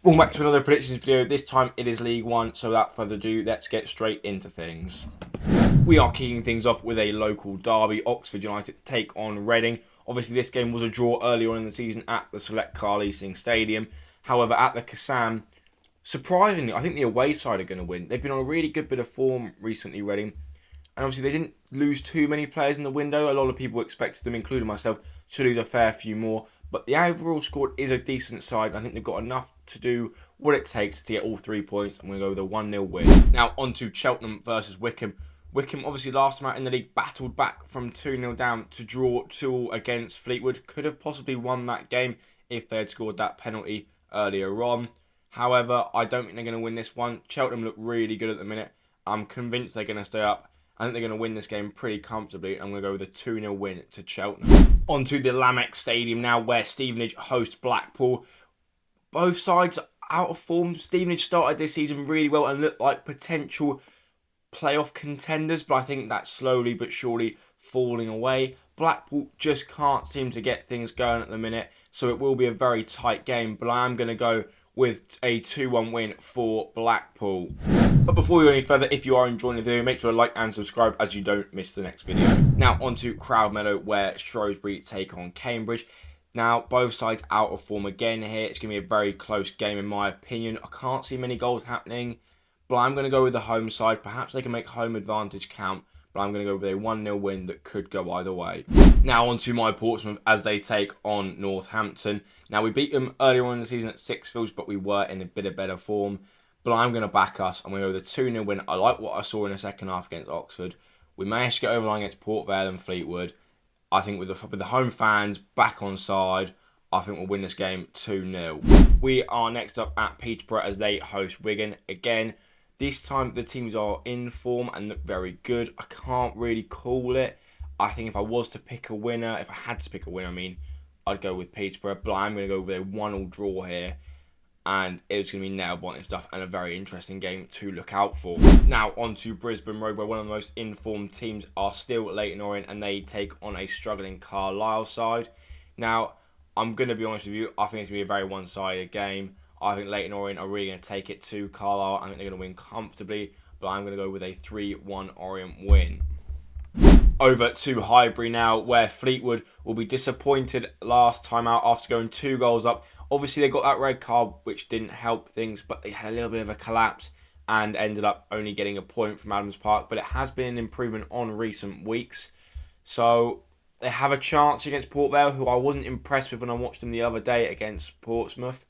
Welcome back to another predictions video. This time it is League One, so without further ado, let's get straight into things. We are kicking things off with a local derby. Oxford United take on Reading. Obviously, this game was a draw earlier on in the season at the Select Car Leasing Stadium. However, at the Kassam, surprisingly, I think the away side are going to win. They've been on a really good bit of form recently, Reading. And obviously, they didn't lose too many players in the window. A lot of people expected them, including myself, to lose a fair few more. But the overall squad is a decent side. I think they've got enough to do what it takes to get all 3 points. I'm going to go with a 1-0 win. Now, on to Cheltenham versus Wycombe. Wycombe, obviously, last time out in the league, battled back from 2-0 down to draw 2-2 against Fleetwood. Could have possibly won that game if they had scored that penalty earlier on. However, I don't think they're going to win this one. Cheltenham look really good at the minute. I'm convinced they're going to stay up. I think they're going to win this game pretty comfortably. I'm going to go with a 2-0 win to Cheltenham. On to the Lamex Stadium now, where Stevenage host Blackpool. Both sides out of form. Stevenage started this season really well and looked like potential playoff contenders, but I think that's slowly but surely falling away. Blackpool just can't seem to get things going at the minute, so it will be a very tight game, but I am going to go with a 2-1 win for Blackpool. But before we go any further, if you are enjoying the video, make sure to like and subscribe as you don't miss the next video. Now on to Crowd Meadow, where Shrewsbury take on Cambridge. Now both sides out of form again here. It's going to be a very close game in my opinion. I can't see many goals happening, but I'm going to go with the home side. Perhaps they can make home advantage count, but I'm going to go with a 1-0 win that could go either way. Now on to my Portsmouth as they take on Northampton. Now we beat them earlier on in the season at Sixfields, but we were in a bit of better form. But I'm going to back us. I'm going to go with a 2-0 win. I like what I saw in the second half against Oxford. We managed to get over the line against Port Vale and Fleetwood. I think with the home fans back on side, I think we'll win this game 2-0. We are next up at Peterborough as they host Wigan. Again, this time the teams are in form and look very good. I can't really call it. I think if I was to pick a winner, if I had to pick a winner, I'd go with Peterborough. But I'm going to go with a 1-1 draw here. And it's going to be nail-biting stuff and a very interesting game to look out for. Now, on to Brisbane Road, where one of the most informed teams are still Leyton Orient, and they take on a struggling Carlisle side. Now, I'm going to be honest with you, I think it's going to be a very one-sided game. I think Leyton Orient are really going to take it to Carlisle. I think they're going to win comfortably, but I'm going to go with a 3-1 Orient win. Over to Highbury now, where Fleetwood will be disappointed last time out after going 2 goals up. Obviously, they got that red card, which didn't help things, but they had a little bit of a collapse and ended up only getting a point from Adams Park. But it has been an improvement on recent weeks. So they have a chance against Port Vale, who I wasn't impressed with when I watched them the other day against Portsmouth.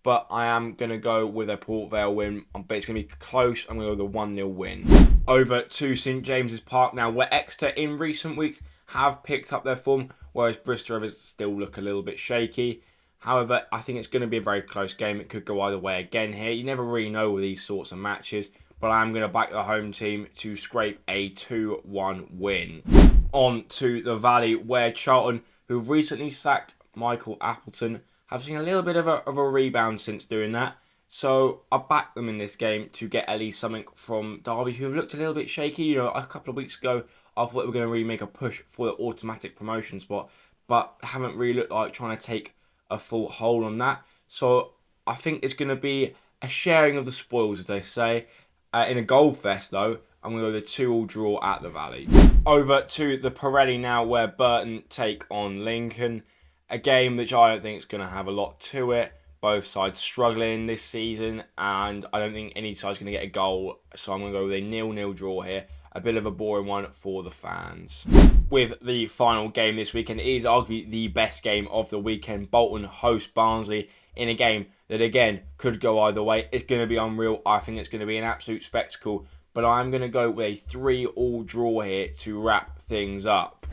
But I am going to go with a Port Vale win. But it's going to be close. I'm going to go with a 1-0 win. Over to St James's Park now, where Exeter in recent weeks have picked up their form, whereas Bristol Rovers still look a little bit shaky. However, I think it's going to be a very close game. It could go either way again here. You never really know with these sorts of matches. But I'm going to back the home team to scrape a 2-1 win. On to the Valley, where Charlton, who've recently sacked Michael Appleton, have seen a little bit of a rebound since doing that. So I backed them in this game to get at least something from Derby, who have looked a little bit shaky. You know, a couple of weeks ago, I thought they were going to really make a push for the automatic promotion spot, but haven't really looked like trying to take a full hold on that. So I think it's going to be a sharing of the spoils, as they say. In a goal fest, though, I'm going to go with a 2-2 draw at the Valley. Over to the Pirelli now, where Burton take on Lincoln. A game which I don't think is going to have a lot to it. Both sides struggling this season, and I don't think any side's going to get a goal. So I'm going to go with a 0-0 draw here. A bit of a boring one for the fans. With the final game this weekend, it is arguably the best game of the weekend. Bolton host Barnsley in a game that, again, could go either way. It's going to be unreal. I think it's going to be an absolute spectacle. But I'm going to go with a 3-3 draw here to wrap things up.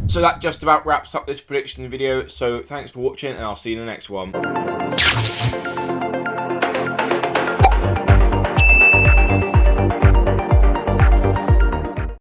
So that just about wraps up this prediction video. So thanks for watching, and I'll see you in the next one.